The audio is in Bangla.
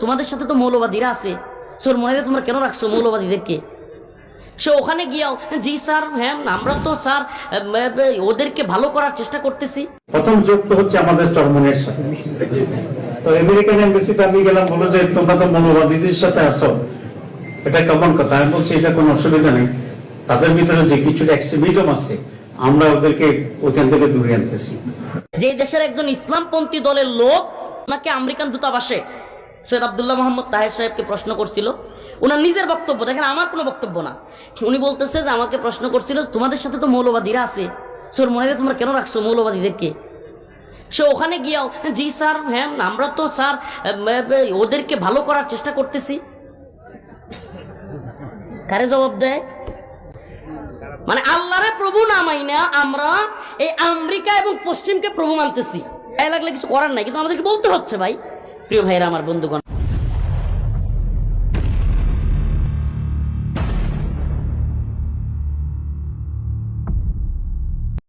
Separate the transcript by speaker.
Speaker 1: তোমাদের সাথে তো মৌলবাদীরা আছে, চোরমোনাইরে তোমরা কেন রাখছো মৌলবাদীদেরকে? সে ওখানে গিয়াও জি স্যার, হ্যাঁ আমরা তো স্যার ওদেরকে ভালো করার চেষ্টা করতেছি।
Speaker 2: প্রথম যুক্ত হচ্ছে আমাদের চরমনের সাথে। তো আমেরিকান এমবাসিতে আমি গেলাম, বলো যে তোমরা তো মৌলবাদীদের সাথে আসো, এটা কেমন কথা? আমি বলছি এটা কোনো অসুবিধা নেই, তাদের ভিতরে যে কিছু এক্সট্রিমিজম আছে আমরা ওদেরকে ওখান থেকে দূরে আনতেছি।
Speaker 1: যে দেশের একজন ইসলামপন্থী দলের লোক ওনাকে আমেরিকান দূতাবাসে সৈয়দ আব্দুল্লাহ মোহাম্মদ তাহের সাহেবকে প্রশ্ন করছিল, ওনার নিজের বক্তব্য, দেখেন আমার কোনো বক্তব্য না, উনি বলতেছে যে আমাকে প্রশ্ন করছিল তোমাদের সাথে তো মৌলবাদীরা আছে, চোরমোনাইরে তোমরা কেন রাখছো মৌলবাদীদেরকে? সে ওখানে গিয়াও জি স্যার, হ্যাঁ আমরা তো স্যার ওদেরকে ভালো করার চেষ্টা করতেছি। কারে জবাব দেয়? মানে আল্লাহরে প্রভু না মাইনা আমরা এই আমেরিকা এবং পশ্চিমকে প্রভু মানতেছি। গায়ে লাগলে কিছু করার নাই, কিন্তু আমাদেরকে বলতে হচ্ছে ভাই। প্রিয় ভাইরা, আমার বন্ধুগণ,